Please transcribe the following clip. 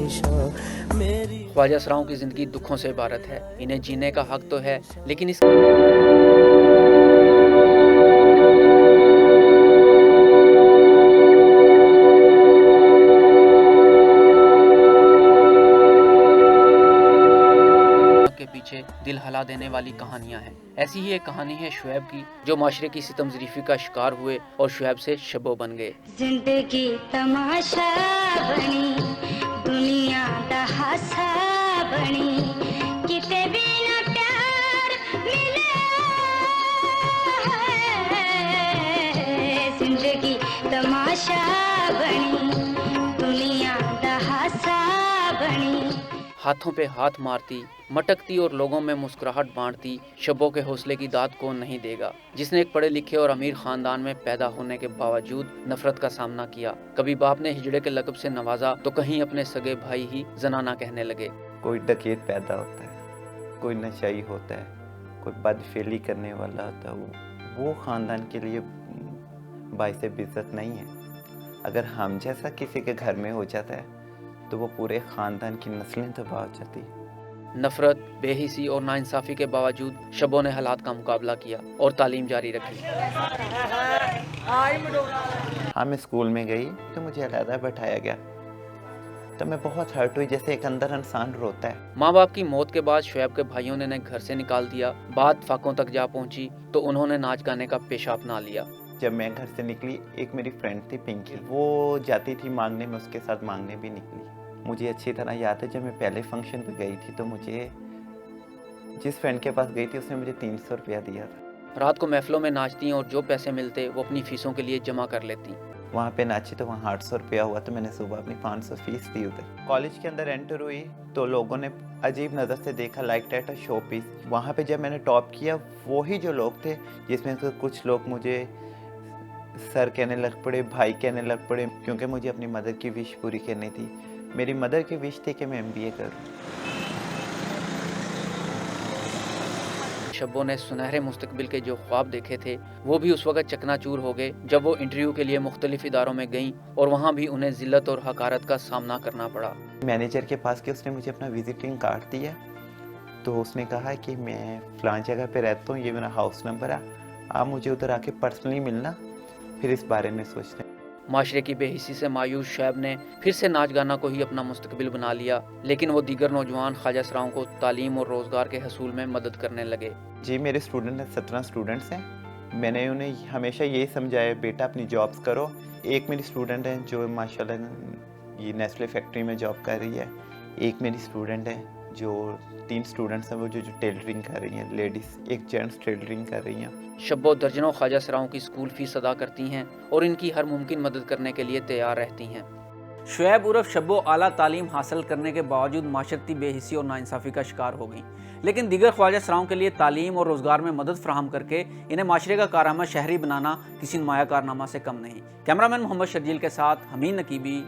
हमेशा मेरी। ख्वाजा असराओं की ज़िंदगी दुखों से इबारत है। इन्हें जीने का हक तो है, लेकिन इस के पीछे दिल हिला देने वाली कहानियां हैं। ऐसी ही एक कहानी है शुएब की, जो माशरे की सितम ज़रीफ़ी का शिकार हुए और शुएब से शबो बन गए। जिंदगी तमाशा बनी, दुनिया दा हासा बनी, किते भी ना प्यार मिले है। जिंदगी तमाशा बनी, दुनिया दा हासा बनी। हाथों पे हाथ मारती, मटकती और लोगों में मुस्कुराहट बांटती शबो के हौसले की दाद कौन नहीं देगा, जिसने एक पढ़े लिखे और अमीर खानदान में पैदा होने के बावजूद नफरत का सामना किया। कभी बाप ने हिजड़े के लक़ब से नवाजा तो कहीं अपने सगे भाई ही जनाना कहने लगे। कोई डकैत पैदा होता है, कोई नशाई होता है, कोई बदफेली करने वाला होता है, वो ख़ानदान के लिए बाइस इज़्ज़त नहीं है। अगर हम जैसा किसी के घर में हो जाता है तो वो पूरे ख़ानदान की नस्लें तबाह हो जाती है। नफरत, बेहिसी और नाइंसाफ़ी के बावजूद शबो ने हालात का मुकाबला किया और तालीम जारी रखी। हाँ, मैं स्कूल में गई तो मुझे अलहदा बैठाया गया, तो मैं बहुत हर्ट हुई, जैसे एक अंदर इंसान रोता है। माँ बाप की मौत के बाद शुएब के भाइयों ने इन्हें घर से निकाल दिया। बात फाकों तक जा पहुंची तो उन्होंने नाच गाने का पेशा अपना लिया। जब मैं घर से निकली, एक मेरी फ्रेंड थी पिंकी, वो जाती थी मांगने में, उसके साथ मांगने भी निकली। मुझे अच्छी तरह याद है, जब मैं पहले फंक्शन पे गई थी तो मुझे जिस फ्रेंड के पास गई थी उसने मुझे 300 रुपया दिया था। रात को महफिलों में नाचती और जो पैसे मिलते वो अपनी फीसों के लिए जमा कर लेती। वहाँ पे नाची तो वहाँ 800 रुपया हुआ, तो मैंने सुबह अपनी 500 फीस दी उधर। कॉलेज के अंदर एंटर हुई तो लोगों ने अजीब नज़र से देखा, लाइक डेट शो पीस। वहाँ पे जब मैंने टॉप किया, वही जो लोग थे, जिसमें से कुछ लोग मुझे सर कहने लग पड़े, भाई कहने लग पड़े, क्योंकि मुझे अपनी मदर की विश पूरी करनी थी। मेरी मदर की विश थी कि मैं MBA करूँ। शबो ने सुनहरे मुस्तकबिल के जो ख्वाब देखे थे वो भी उस वक्त चकनाचूर हो गए जब वो इंटरव्यू के लिए मुख्तलिफ इदारों में गईं और वहाँ भी उन्हें जिल्लत और हकारत का सामना करना पड़ा। मैनेजर के पास के उसने मुझे अपना विजिटिंग कार्ड दिया, तो उसने कहा कि मैं फ़लाँ जगह पे रहता हूँ, ये मेरा हाउस नंबर है, आप मुझे उधर आके पर्सनली मिलना, फिर इस बारे में सोचते हैं। माशरे की बेहिसी से मायूस शुएब ने फिर से नाच गाना को ही अपना मुस्तकबिल बना लिया, लेकिन वो दीगर नौजवान ख्वाजा असराओं को तालीम और रोज़गार के हसूल में मदद करने लगे। जी, मेरे स्टूडेंट हैं, 17 स्टूडेंट्स हैं। मैंने उन्हें हमेशा यही समझाया, बेटा अपनी जॉब्स करो। एक मेरी स्टूडेंट है जो माशाल्लाह ये नेस्ले फैक्ट्री में जॉब कर रही है। एक मेरी स्टूडेंट है जो 3 स्टूडेंट्स हैं वो जो टेलरिंग कर रही हैं, लेडीज़, एक जेंट्स टेलरिंग कर रही हैं। शब्बो दर्जनों ख्वाजा असराओं की स्कूल फीस अदा करती हैं और इनकी हर मुमकिन मदद करने के लिए तैयार रहती हैं। शुएब उर्फ शब्बो आला तालीम हासिल करने के बावजूद माशरती बेहिसी और नाइंसाफ़ी का शिकार हो गई, लेकिन दीगर ख्वाजा असराओं के लिए तालीम और रोज़गार में मदद फराहम करके इन्हें माशरे का कारनामा शहरी बनाना किसी नुमाया कारनामा से कम नहीं। कैमरामैन मोहम्मद शर्जील के साथ हमीद नकीबी।